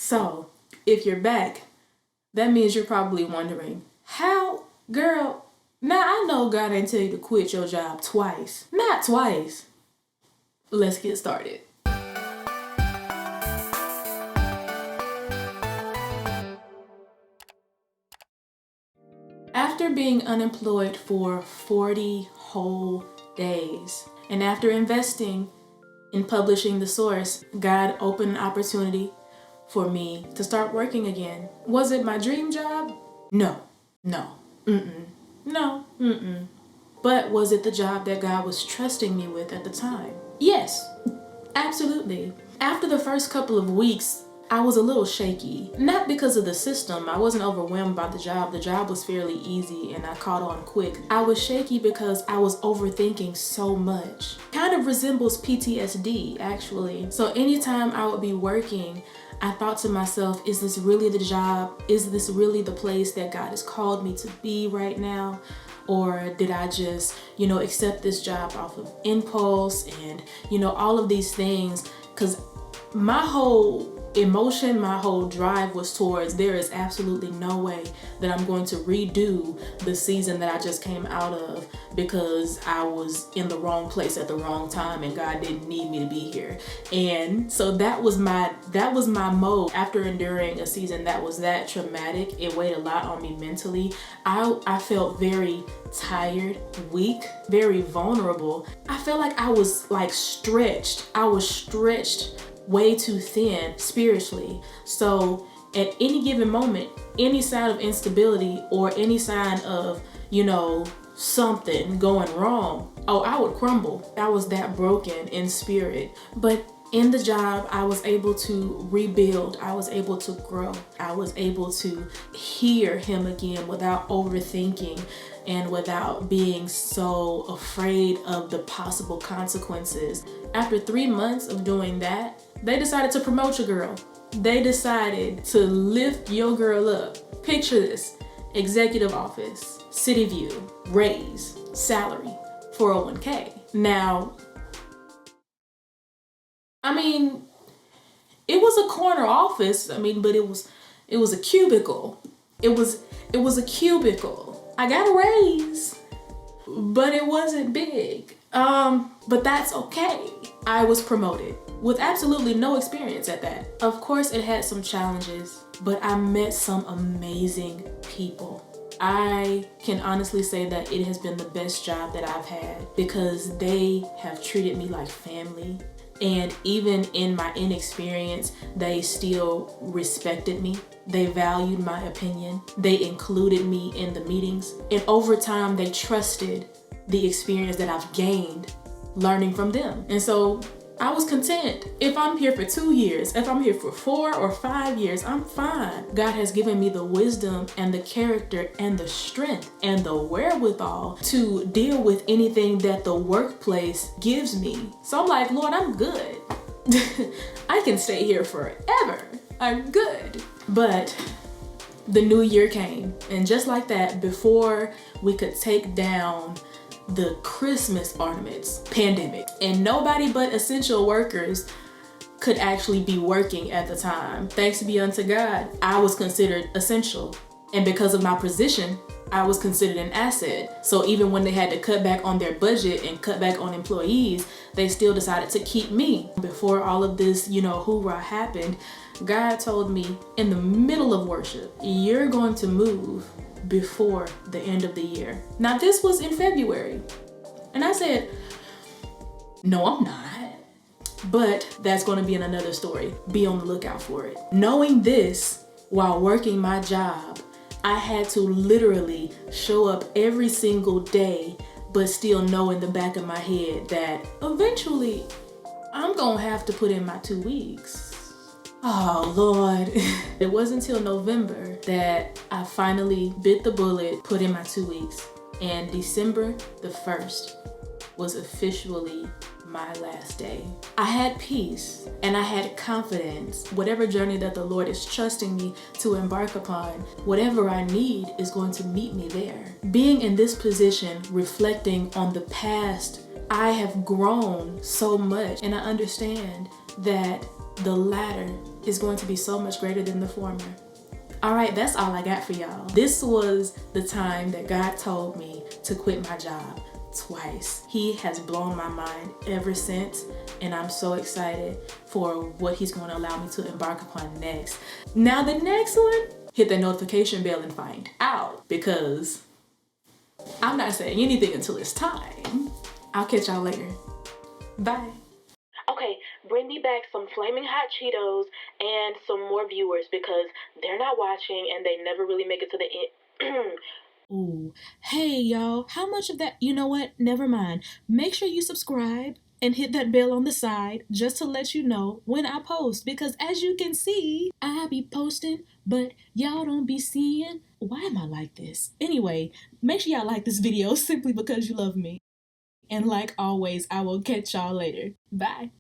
So, if you're back, that means you're probably wondering, how, girl, now I know God didn't tell you to quit your job twice. Not twice. Let's get started. After being unemployed for 40 whole days, and after investing in publishing The Source, God opened an opportunity for me to start working again. Was it my dream job? No. But was it the job that God was trusting me with at the time? Yes, absolutely. After the first couple of weeks, I was a little shaky. Not because of the system. I wasn't overwhelmed by the job. The job was fairly easy and I caught on quick. I was shaky because I was overthinking so much. Kind of resembles PTSD, actually. So anytime I would be working, I thought to myself, is this really the job? Is this really the place that God has called me to be right now? Or did I just, accept this job off of impulse and, all of these things? Because my whole emotion, my whole drive was towards, there is absolutely no way that I'm going to redo the season that I just came out of because I was in the wrong place at the wrong time and God didn't need me to be here. And so that was my mode. After enduring a season that was that traumatic, it weighed a lot on me mentally. I felt very tired, weak, very vulnerable. I felt like I was stretched. I was stretched way too thin spiritually. So at any given moment, any sign of instability or any sign of, something going wrong, I would crumble. I was that broken in spirit. But in the job, I was able to rebuild. I was able to grow. I was able to hear him again without overthinking and without being so afraid of the possible consequences. After 3 months of doing that, they decided to promote your girl. They decided to lift your girl up. Picture this: executive office, city view, raise, salary, 401k. Now, it was a corner office, but it was a cubicle. It was a cubicle. I got a raise, but it wasn't big. But that's okay. I was promoted with absolutely no experience at that. Of course, it had some challenges, but I met some amazing people. I can honestly say that it has been the best job that I've had because they have treated me like family. And even in my inexperience, they still respected me. They valued my opinion. They included me in the meetings. And over time, they trusted the experience that I've gained learning from them. And so I was content. If I'm here for 2 years, if I'm here for 4 or 5 years, I'm fine. God has given me the wisdom and the character and the strength and the wherewithal to deal with anything that the workplace gives me. So I'm like, Lord, I'm good. I can stay here forever. I'm good. But the new year came, and just like that, before we could take down the Christmas ornaments, pandemic, and nobody but essential workers could actually be working at the time. Thanks be unto God, I was considered essential. And because of my position, I was considered an asset. So even when they had to cut back on their budget and cut back on employees, they still decided to keep me. Before all of this, hoorah happened, God told me in the middle of worship, you're going to move before the end of the year. Now this was in February. And I said, no, I'm not. But that's going to be in another story. Be on the lookout for it. Knowing this while working my job, I had to literally show up every single day, but still know in the back of my head that eventually I'm going to have to put in my 2 weeks. Oh, Lord. It wasn't until November that I finally bit the bullet, put in my 2 weeks. And December the 1st was officially my last day. I had peace and I had confidence. Whatever journey that the Lord is trusting me to embark upon, whatever I need is going to meet me there. Being in this position, reflecting on the past, I have grown so much, and I understand that the latter is going to be so much greater than the former. All right, that's all I got for y'all. This was the time that God told me to quit my job twice. He has blown my mind ever since, and I'm so excited for what he's going to allow me to embark upon next. Now the next one, hit the notification bell and find out, because I'm not saying anything until it's time. I'll catch y'all later. Bye. Okay, bring me back some flaming hot Cheetos and some more viewers, because they're not watching and they never really make it to the end. Ooh, hey y'all, how much of that? You know what? Never mind. Make sure you subscribe and hit that bell on the side just to let you know when I post, because as you can see, I be posting, but y'all don't be seeing. Why am I like this? Anyway, make sure y'all like this video simply because you love me. And like always, I will catch y'all later. Bye.